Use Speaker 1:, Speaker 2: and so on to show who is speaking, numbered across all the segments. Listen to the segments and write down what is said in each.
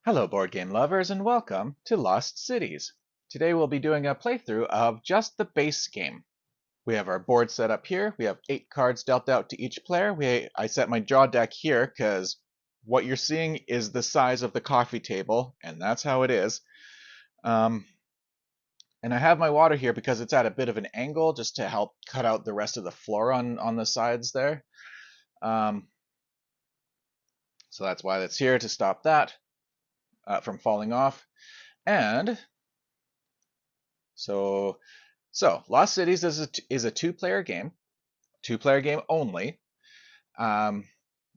Speaker 1: Hello, board game lovers, and welcome to Lost Cities. Today we'll be doing a playthrough of just the base game. We have our board set up here. We have 8 cards dealt out to each player. I set my draw deck here because what you're seeing is the size of the coffee table, and that's how it is. And I have my water here because it's at a bit of an angle just to help cut out the rest of the floor on the sides there. So that's why that's here, to stop that from falling off. And so Lost Cities is a two-player game only.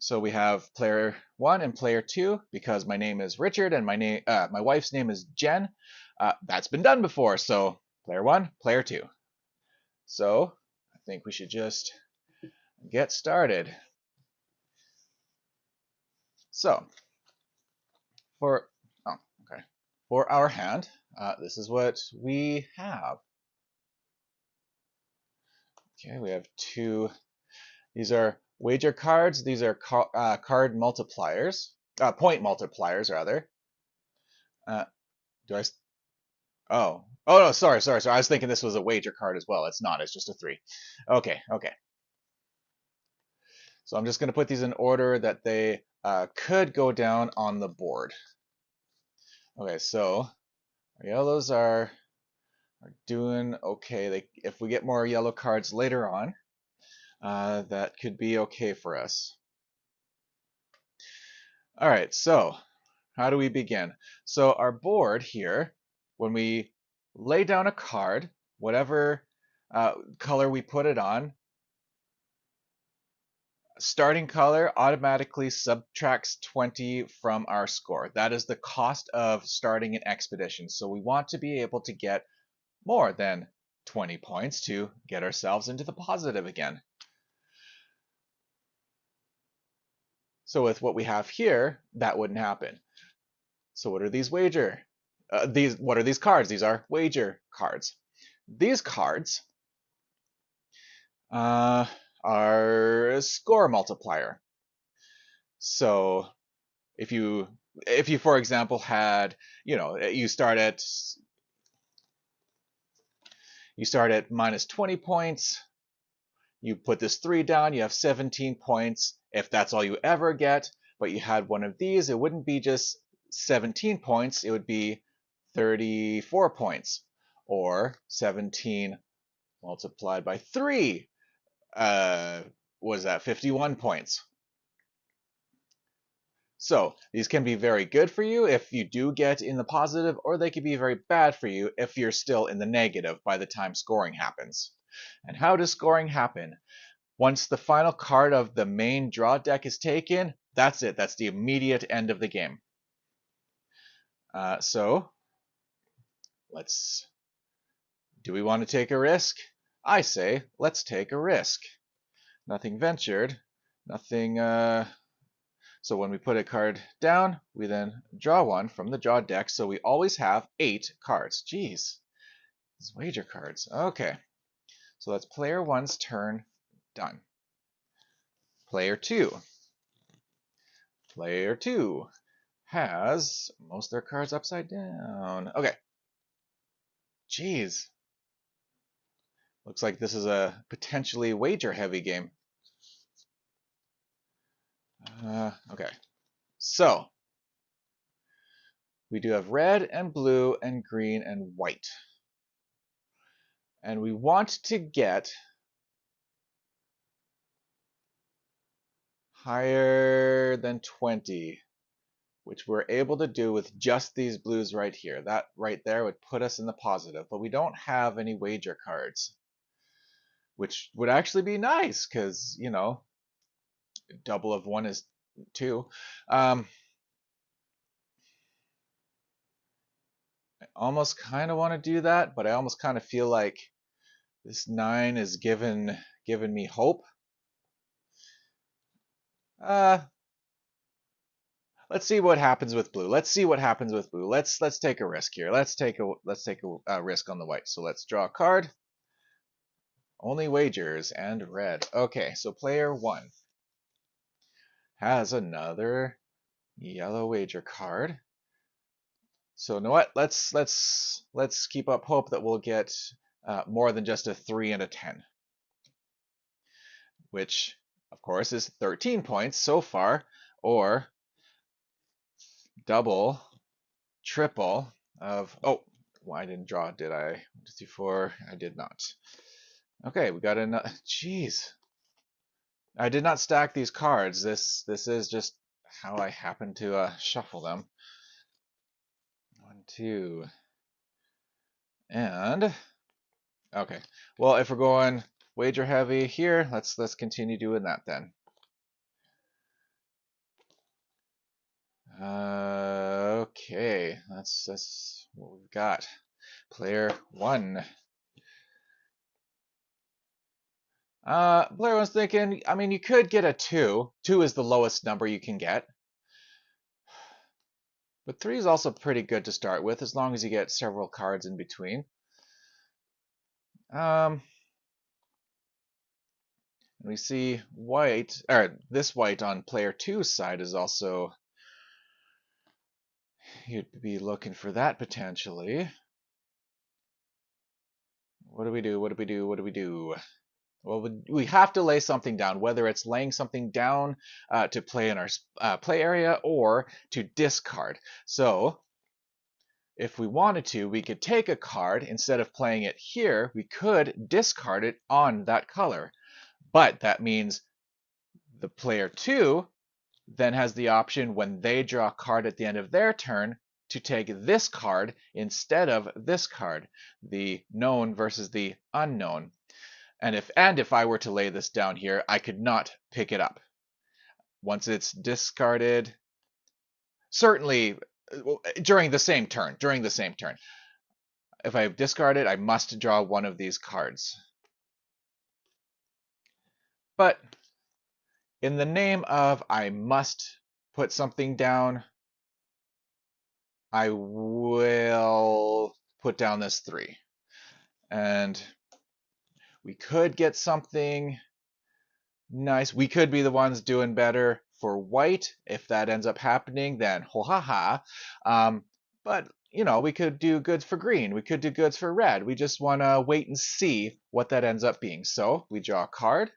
Speaker 1: So we have player 1 and player 2 because my name is Richard and my wife's name is Jen. That's been done before, so player 1, player 2. So I think we should just get started. So for for our hand, this is what we have. Okay, we have 2. These are wager cards. These are card multipliers, point multipliers rather. Do I? Oh no, sorry. I was thinking this was a wager card as well. It's not. It's just a 3. Okay. So I'm just going to put these in order that they could go down on the board. Okay, so our yellows are doing okay. If we get more yellow cards later on, that could be okay for us. All right, so how do we begin? So our board here, when we lay down a card, whatever color we put it on, starting color automatically subtracts 20 from our score. That is the cost of starting an expedition. So we want to be able to get more than 20 points to get ourselves into the positive again. So with what we have here, that wouldn't happen. So what are these what are these cards? These are wager cards. These cards are a score multiplier. So if you for example had, you start at minus 20 points, you put this 3 down, you have 17 points. If that's all you ever get, but you had one of these, it wouldn't be just 17 points, it would be 34 points, or 17 multiplied by 3, was that 51 points. So these can be very good for you if you do get in the positive, or they can be very bad for you if you're still in the negative by the time scoring happens. And how does scoring happen? Once the final card of the main draw deck is taken, that's it. That's the immediate end of the game. So do we want to take a risk? I say, let's take a risk. Nothing ventured, nothing. So when we put a card down, we then draw one from the draw deck. So we always have 8 cards. Jeez, these wager cards. Okay, so that's player 1's turn done. Player 2. Player 2 has most of their cards upside down. Okay. Jeez. Looks like this is a potentially wager heavy game. Okay. So we do have red and blue and green and white. And we want to get higher than 20, which we're able to do with just these blues right here. That right there would put us in the positive, but we don't have any wager cards, which would actually be nice because, double of 1 is 2. I almost kind of want to do that, but I almost kind of feel like this 9 is giving me hope. Let's see what happens with blue. Let's take a risk here. Let's take a risk on the white. So let's draw a card. Only wagers and red. Okay, so player 1 has another yellow wager card. So you know what? Let's keep up hope that we'll get more than just a 3 and a 10, which of course is 13 points so far, or double, triple of, oh, well, I didn't draw, did I? 1, 2, 3, 4, I did not. Okay, we got another, jeez. I did not stack these cards. This is just how I happen to shuffle them. 1, 2, and okay. Well, if we're going wager heavy here, let's continue doing that then. Okay, that's what we've got. Player 1. Player 1's thinking, I mean, you could get a 2. 2 is the lowest number you can get. But 3 is also pretty good to start with, as long as you get several cards in between. We see white, or this white on player 2's side is also, you'd be looking for that potentially. What do we do? What do we do? What do we do? Well, we have to lay something down, whether it's laying something down to play in our play area or to discard. So if we wanted to, we could take a card. Instead of playing it here, we could discard it on that color. But that means the player 2 then has the option, when they draw a card at the end of their turn, to take this card instead of this card, the known versus the unknown. And if I were to lay this down here, I could not pick it up. Once it's discarded, certainly during the same turn, if I discard it, I must draw one of these cards. But in the name of I must put something down, I will put down this 3. And we could get something nice. We could be the ones doing better for white. If that ends up happening, then ho ha ha. But you know, we could do goods for green. We could do goods for red. We just want to wait and see what that ends up being. So we draw a card.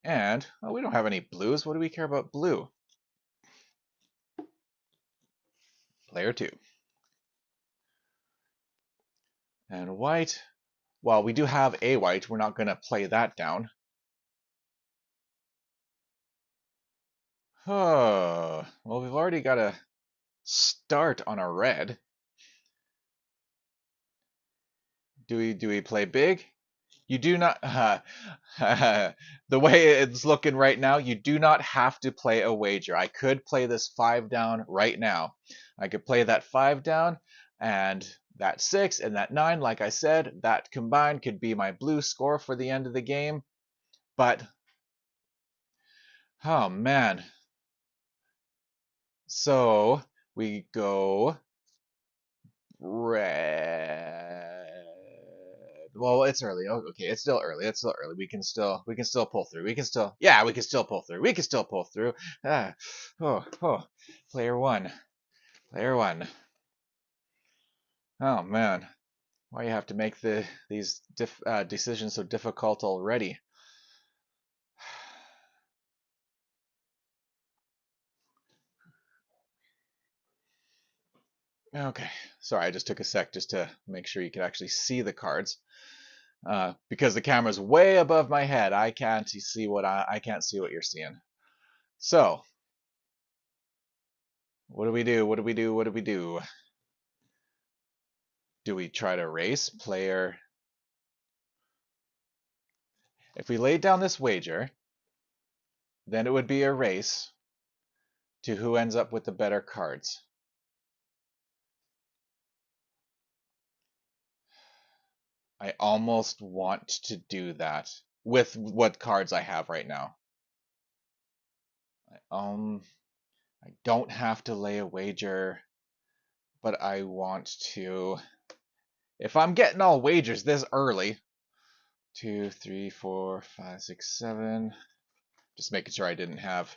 Speaker 1: And well, we don't have any blues. What do we care about blue? Player 2. And white. Well, we do have a white. We're not going to play that down. Oh, well, we've already got a start on a red. Do we play big? You do not. The way it's looking right now, you do not have to play a wager. I could play this 5 down right now. I could play that 5 down, and that 6 and that 9. Like I said, that combined could be my blue score for the end of the game. But oh man. So we go red. Well, it's early. Oh, okay, it's still early. It's still early. We can still pull through. We can still pull through. We can still pull through. Player 1. Player 1. Oh man, why you have to make these decisions so difficult already? Okay, sorry, I just took a sec just to make sure you could actually see the cards. Because the camera's way above my head, I can't see what you're seeing. So, what do we do? What do we do? What do we do? Do we try to race player? If we laid down this wager, then it would be a race to who ends up with the better cards. I almost want to do that with what cards I have right now. I don't have to lay a wager, but I want to. If I'm getting all wagers this early, 2, 3, 4, 5, 6, 7. Just making sure I didn't have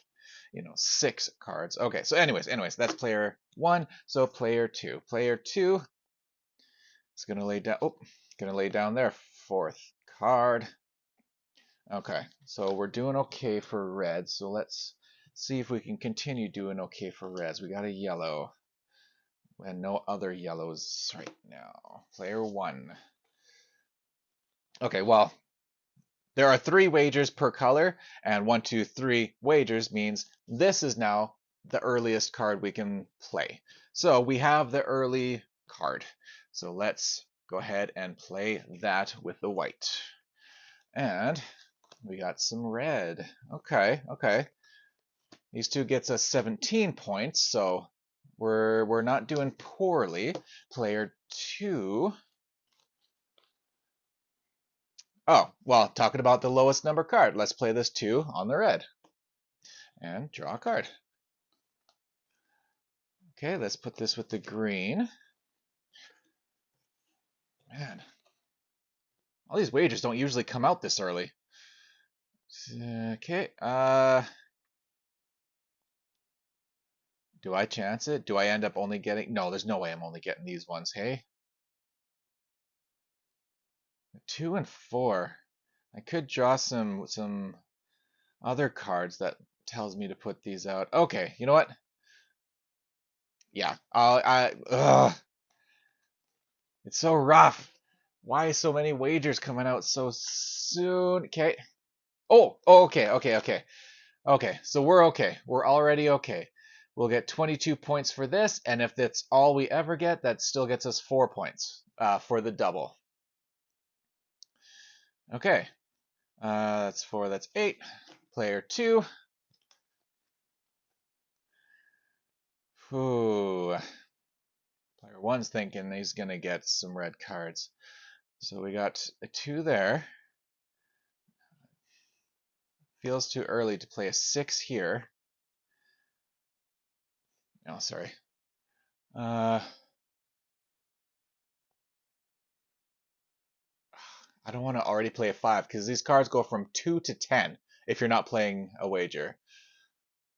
Speaker 1: 6 cards. Okay, so anyways, that's player 1. So player 2. Player 2 is gonna lay down. Oh, gonna lay down their 4th card. Okay, so we're doing okay for red. So let's see if we can continue doing okay for reds. We got a yellow and no other yellows right now. Player 1. Okay, well, there are 3 wagers per color, and 1, 2, 3 wagers means this is now the earliest card we can play. So we have the early card. So let's go ahead and play that with the white. And we got some red. Okay. These two gets us 17 points, so we're not doing poorly. Player 2. Oh, well, talking about the lowest number card, let's play this 2 on the red. And draw a card. Okay, let's put this with the green. Man, all these wagers don't usually come out this early. Okay, do I chance it? Do I end up only getting... No, there's no way I'm only getting these ones, hey? 2 and 4. I could draw some other cards that tells me to put these out. Okay, you know what? Yeah, ugh. It's so rough. Why so many wagers coming out so soon? Okay. Oh, okay. So we're okay. We're already okay. We'll get 22 points for this, and if that's all we ever get, that still gets us 4 points for the double. Okay. That's 4. That's 8. Player 2. Ooh. Player 1's thinking he's gonna get some red cards. So we got a 2 there. Feels too early to play a 6 here. Oh, sorry. I don't want to already play a 5 because these cards go from 2 to 10 if you're not playing a wager.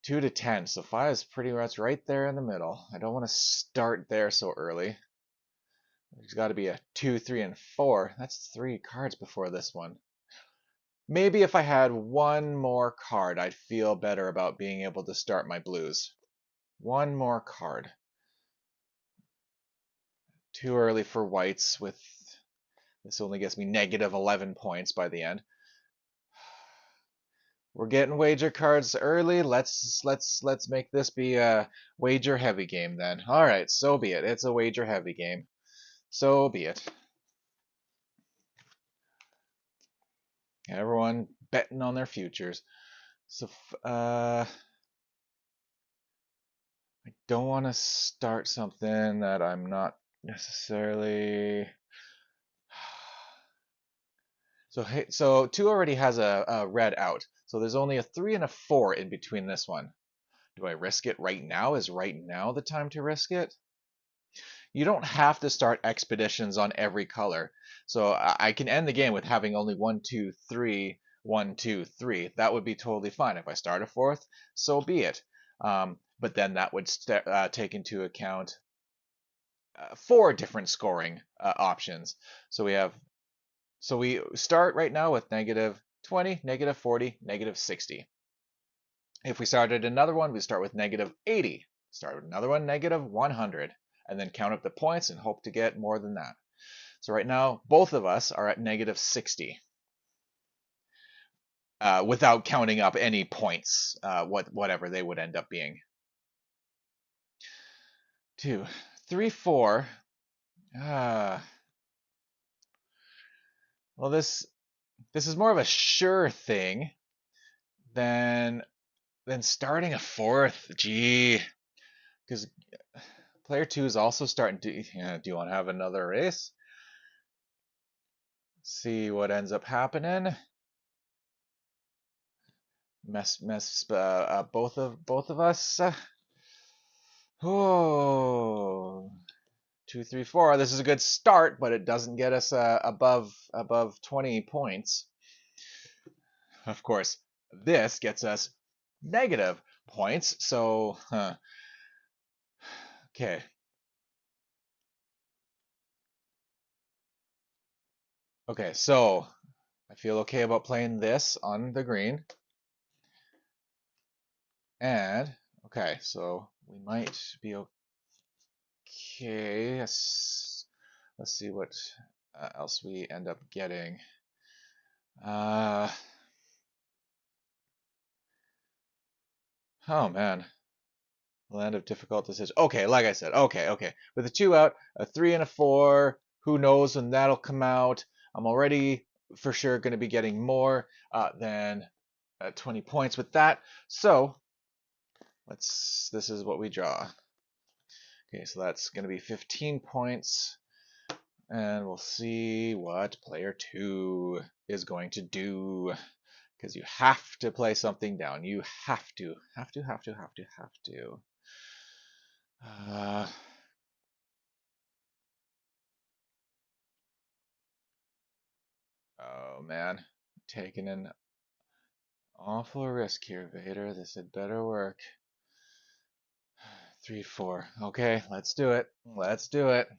Speaker 1: 2 to 10, so 5 is pretty much right there in the middle. I don't want to start there so early. There's got to be a 2, 3, and 4. That's 3 cards before this one. Maybe if I had one more card, I'd feel better about being able to start my blues. One more card. Too early for whites with... This only gets me negative 11 points by the end. We're getting wager cards early. Let's make this be a wager heavy game then. All right, so be it. It's a wager heavy game. So be it. Everyone betting on their futures. So I don't want to start something that I'm not necessarily. So 2 already has a red out. So there's only a 3 and a 4 in between this one. Do I risk it right now? Is right now the time to risk it? You don't have to start expeditions on every color. So I can end the game with having only 1, 2, 3, 1, 2, 3. That would be totally fine. If I start a 4th, so be it. But then that would take into account 4 different scoring options. So we start right now with negative 20, negative 40, negative 60. If we started another one, we start with negative 80. Start with another one, negative 100. And then count up the points and hope to get more than that. So right now, both of us are at negative 60. Without counting up any points, whatever they would end up being. 2, 3, 4. Well, this is more of a sure thing than starting a 4th. Gee, because player 2 is also starting to. Do you want to have another race? See what ends up happening. Mess both of us. Oh, 2, 3, 4. This is a good start, but it doesn't get us above 20 points. Of course, this gets us negative points. So, okay. Okay, so I feel okay about playing this on the green. And, okay, so we might be okay. Let's see what else we end up getting. Uh, oh man, land of difficult decision. Okay, like I said, okay. With a 2 out, a 3 and a 4, who knows when that'll come out. I'm already for sure going to be getting more than 20 points with that. So this is what we draw. Okay, so that's going to be 15 points. And we'll see what player 2 is going to do. Because you have to play something down. You have to. Have to. Uh, oh man. Taking an awful risk here, Vader. This had better work. 3, 4. Okay, let's do it. Let's do it.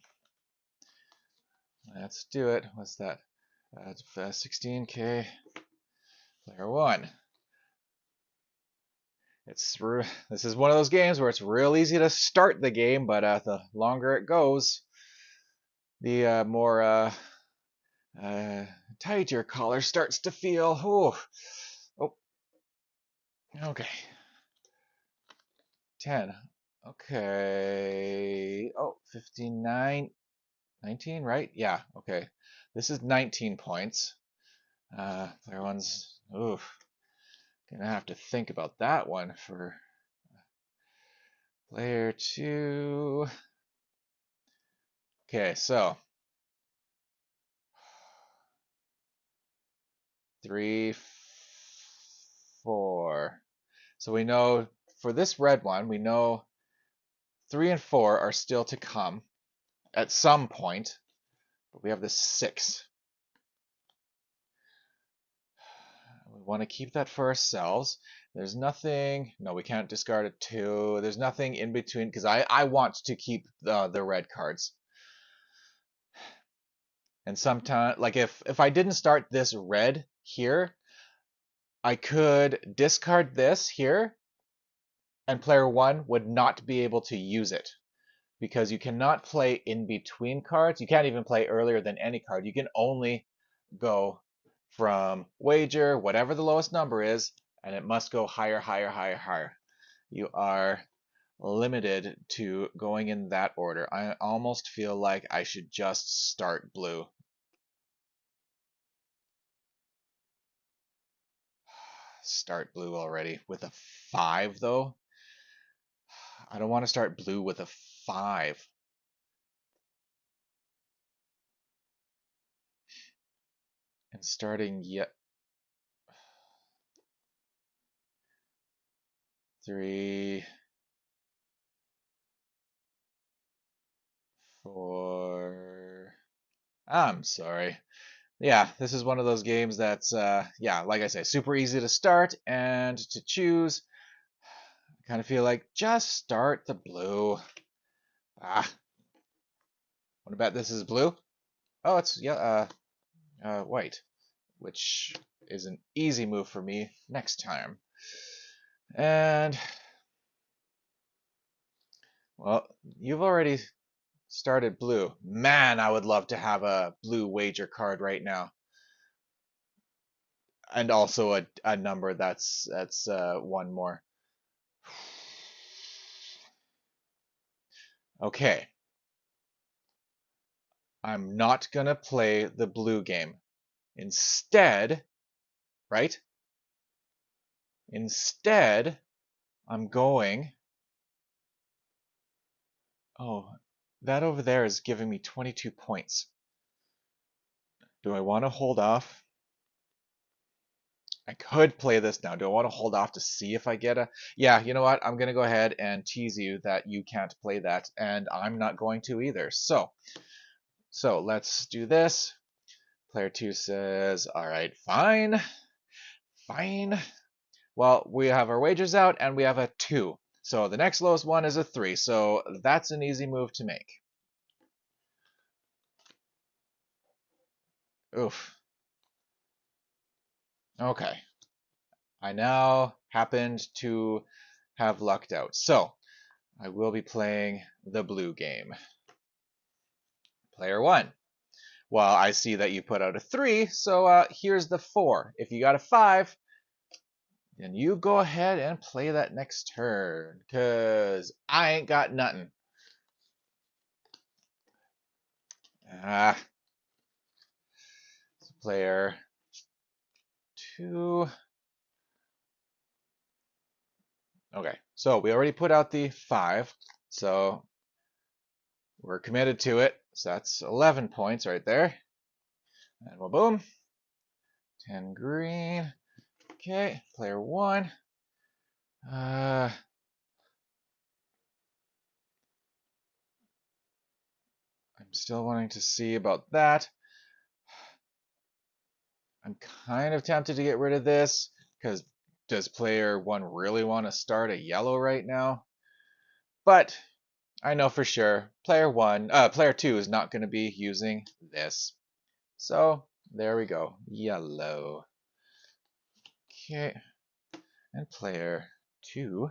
Speaker 1: Let's do it. What's that? 16k. Player 1. This is one of those games where it's real easy to start the game, but the longer it goes, the more tight your collar starts to feel. Ooh. Oh, okay. 10. Okay. Oh, 15, 19, right? Yeah, okay. This is 19 points. Player 1's, ooh, gonna have to think about that one for player 2. Okay, so 3, 4. So we know for this red one, we know 3 and 4 are still to come at some point, but we have this 6. We want to keep that for ourselves. There's nothing, no, we can't discard a 2. There's nothing in between because I want to keep the red cards. And sometimes, like if I didn't start this red here, I could discard this here, and player 1 would not be able to use it because you cannot play in between cards. You can't even play earlier than any card. You can only go from wager, whatever the lowest number is, and it must go higher. You are limited to going in that order. I almost feel like I should just start blue. Start blue already with a 5 though. I don't want to start blue with a 5. And starting yet 3, 4. I'm sorry. Yeah, this is one of those games that's, yeah, like I say, super easy to start and to choose. I kind of feel like just start the blue. Ah, want to bet this is blue? Oh, it's yeah, white, which is an easy move for me next time. And well, you've already started blue. Man, I would love to have a blue wager card right now. And also a number that's one more. Okay. I'm not gonna play the blue game. Instead, right? Instead, I'm going. Oh, that over there is giving me 22 points. Do I want to hold off? I could play this now. Do I want to hold off to see if I get a... Yeah, you know what? I'm going to go ahead and tease you that you can't play that, and I'm not going to either. So let's do this. Player 2 says, all right, fine. Well, we have our wagers out and we have a 2. So the next lowest one is a 3. So that's an easy move to make. Oof. Okay. I now happened to have lucked out. So I will be playing the blue game. Player 1. Well, I see that you put out a 3, so here's the 4. If you got a 5, then you go ahead and play that next turn, because I ain't got nothing. Ah, player 2. Okay, so we already put out the 5, so we're committed to it. So that's 11 points right there. And well, boom. 10 green. Okay, player 1. I'm still wanting to see about that. I'm kind of tempted to get rid of this, because does player 1 really want to start a yellow right now? But I know for sure player 2 is not going to be using this. So there we go, yellow. Okay, and player 2.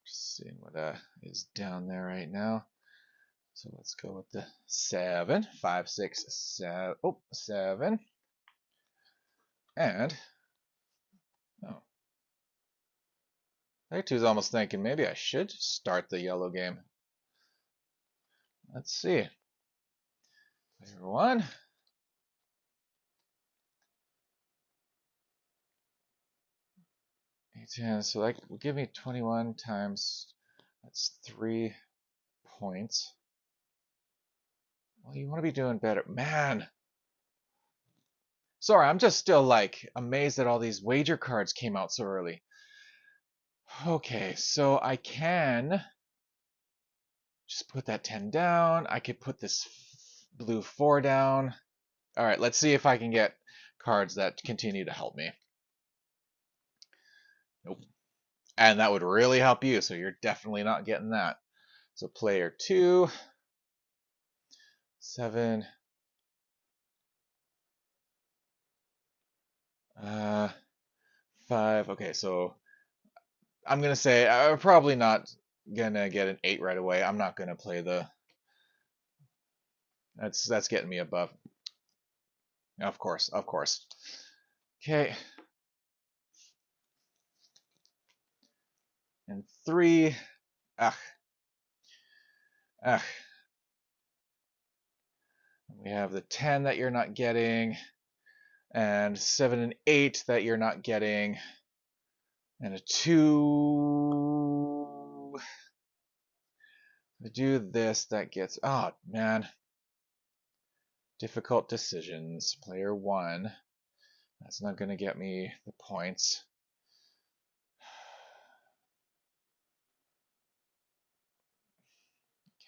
Speaker 1: Just seeing what is down there right now. So let's go with the 7, 5, 6, 7. Oh, 7. And oh, player 2 is almost thinking maybe I should start the yellow game. Let's see. Player 1. 10, so that will give me 21 times, that's 3 points. Well, you want to be doing better. Man! Sorry, I'm just still like amazed that all these wager cards came out so early. Okay, so I can just put that 10 down. I could put this blue 4 down. Alright, let's see if I can get cards that continue to help me. Nope. And that would really help you, so you're definitely not getting that. So player 2, 7, 5. Okay, so I'm gonna say I'm probably not gonna get an 8 right away. I'm not gonna play the. That's getting me above. Of course, of course. Okay. And 3. Ugh. Ugh. We have the 10 that you're not getting, and 7 and 8 that you're not getting, and a 2. I do this, that gets. Oh, man. Difficult decisions. Player 1. That's not going to get me the points.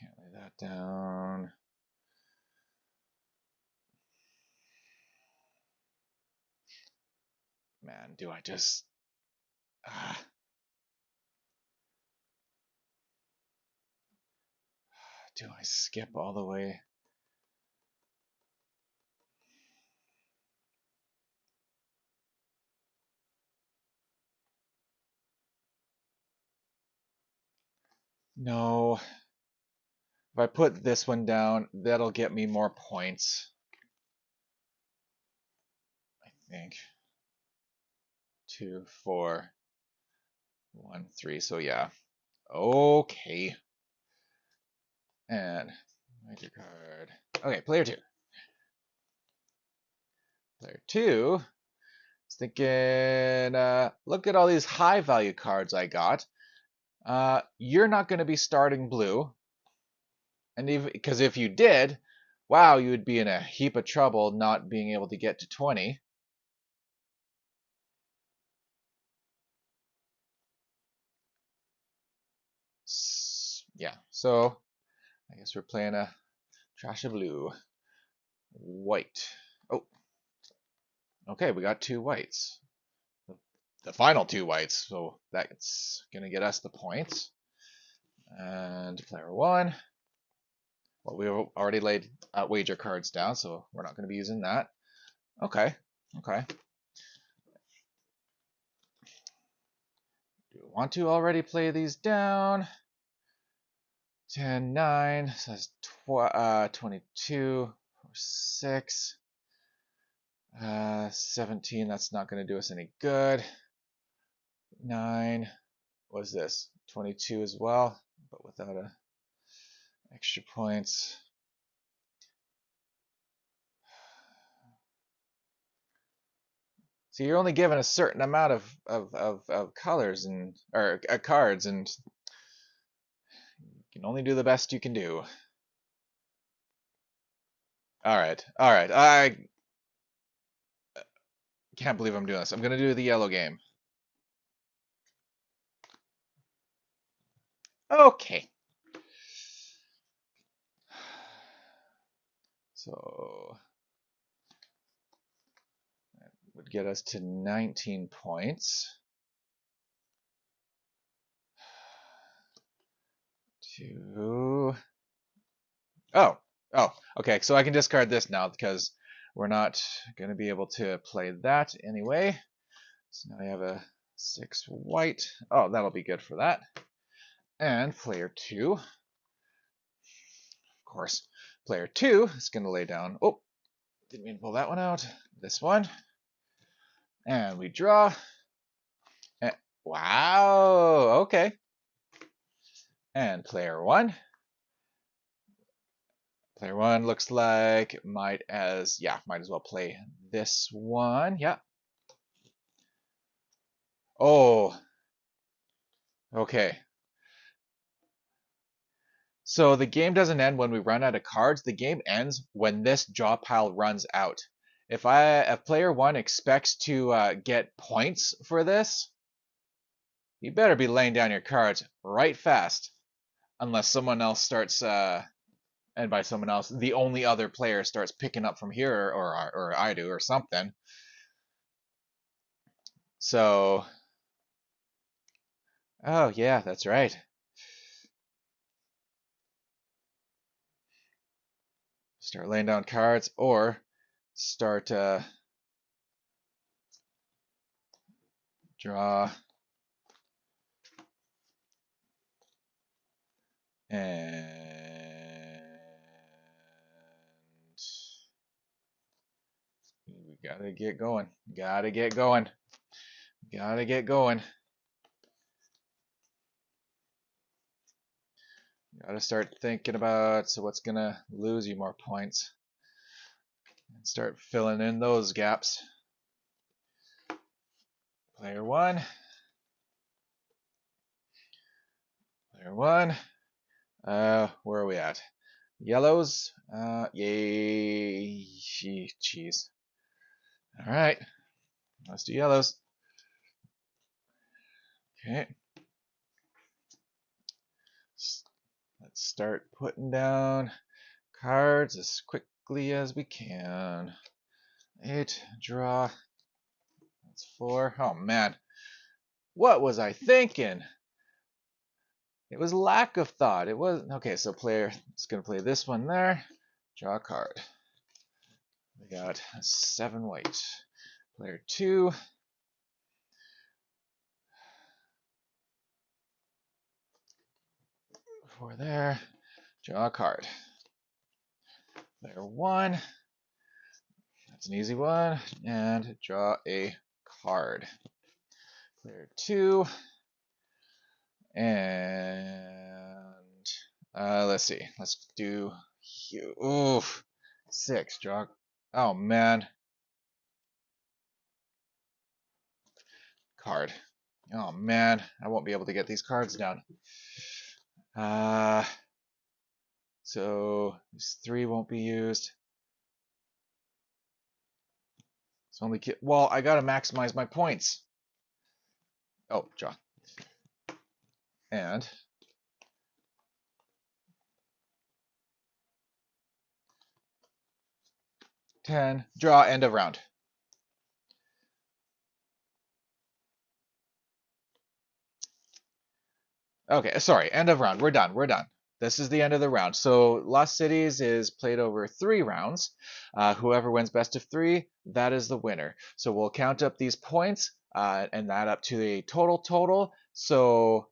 Speaker 1: Can't lay that down. Man, do I just... do I skip all the way? No. If I put this one down, that'll get me more points. I think. 2, 4, 1, 3. So yeah. Okay. And major card. Okay, player 2. Player 2 is thinking, look at all these high value cards I got. You're not going to be starting blue. And even because if you did, wow, you would be in a heap of trouble not being able to get to 20. Yeah, so I guess we're playing a trash of blue. White. Oh, Okay, we got 2 whites. The final 2 whites, so that's going to get us the points. And player 1. Well, we already laid wager cards down, so we're not going to be using that. Okay, okay. Do we want to already play these down? 10, 9, so that's 22, 6, 17, that's not going to do us any good. 9, what is this? 22 as well, but without extra points. So you're only given a certain amount of colors or cards, and you can only do the best you can do. All right. I can't believe I'm doing this. I'm gonna do the yellow game. Okay. So that would get us to 19 points. Oh, okay. So I can discard this now because we're not going to be able to play that anyway. So now I have a 6 white. Oh, that'll be good for that. And player 2, of course, player 2 is going to lay down. Oh, didn't mean to pull that one out. This one. And we draw. And, wow, okay. And player 1. Player 1 looks like might as well play this one. Yeah. Oh, okay. So the game doesn't end when we run out of cards. The game ends when this draw pile runs out. If player 1 expects to get points for this, you better be laying down your cards right fast, unless someone else starts, and by someone else, the only other player starts picking up from here, or I do, or something. So, oh yeah, that's right. Start laying down cards, or start draw, and we gotta get going. Gotta get going. Gotta get going. Gotta start thinking about what's gonna lose you more points. And start filling in those gaps. Player 1. Player 1. Where are we at? Yellows. Yay. Jeez. All right. Let's do yellows. Okay. Let's start putting down cards as quickly as we can. 8, draw. That's 4. Oh man. What was I thinking? It was lack of thought. It was okay, so player is gonna play this one there. Draw a card. We got 7 white. Player 2. For there. Draw a card. Player 1. That's an easy one. And draw a card. Player 2. And let's see. Let's do oof. 6. Draw. Oh man. Card. Oh man, I won't be able to get these cards down. So these 3 won't be used. It's only well, I gotta maximize my points. Oh, draw. And ten, draw, end of round. Okay, sorry, end of round. We're done. We're done. This is the end of the round. So Lost Cities is played over 3 rounds. Whoever wins best of 3, that is the winner. So we'll count up these points and that up to a total. So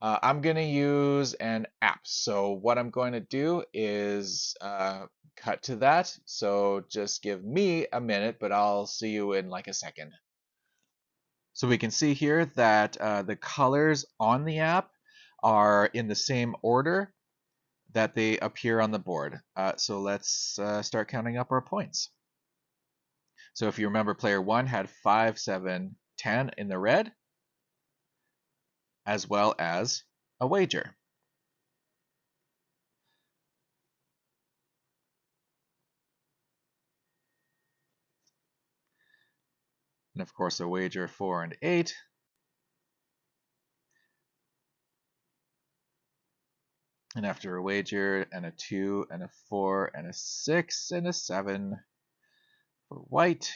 Speaker 1: I'm going to use an app. So what I'm going to do is cut to that. So just give me a minute, but I'll see you in like a second. So we can see here that the colors on the app are in the same order that they appear on the board. So let's start counting up our points. So if you remember, player 1 had 5, 7, 10 in the red, as well as a wager. And of course, a wager 4 and 8. And after a wager, and a 2, and a 4, and a 6, and a 7 for white,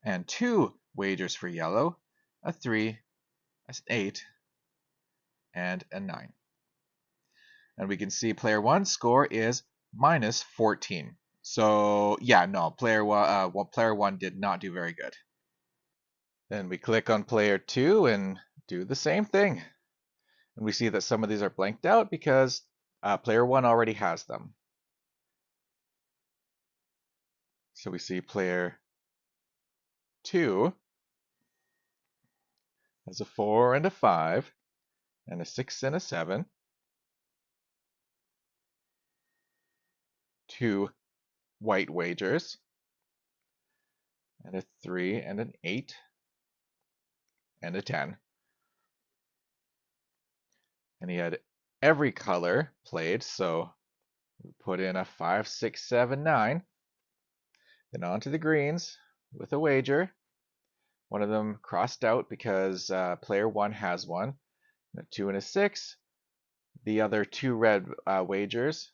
Speaker 1: and 2 wagers for yellow, a 3, an 8, and a 9. And we can see player 1's score is minus 14. So yeah, no, player one did not do very good. Then we click on player 2 and do the same thing. And we see that some of these are blanked out because player 1 already has them. So we see player 2 has a 4 and a 5, and a 6 and a 7, 2 white wagers, and a 3 and an 8, and a 10. And he had every color played, so we put in a 5, 6, 7, 9. Then on to the greens with a wager. One of them crossed out because player 1 has one. A 2 and a 6. The other 2 red wagers.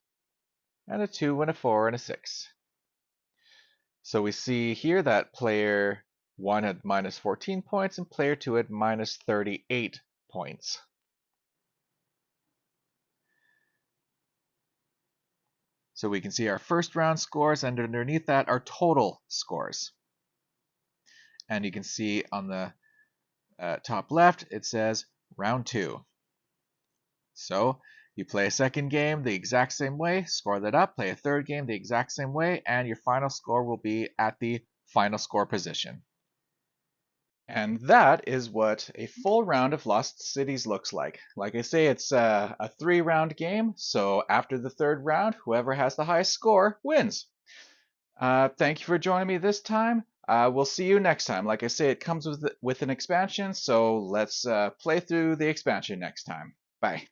Speaker 1: And a 2 and a 4 and a 6. So we see here that player 1 had minus 14 points and player 2 had minus 38 points. So we can see our first round scores, and underneath that our total scores. And you can see on the top left it says round 2. So you play a second game the exact same way, score that up, play a third game the exact same way, and your final score will be at the final score position. And that is what a full round of Lost Cities looks like. Like I say, it's a 3-round game, so after the third round, whoever has the highest score wins. Thank you for joining me this time. We'll see you next time. Like I say, it comes with an expansion, so let's play through the expansion next time. Bye.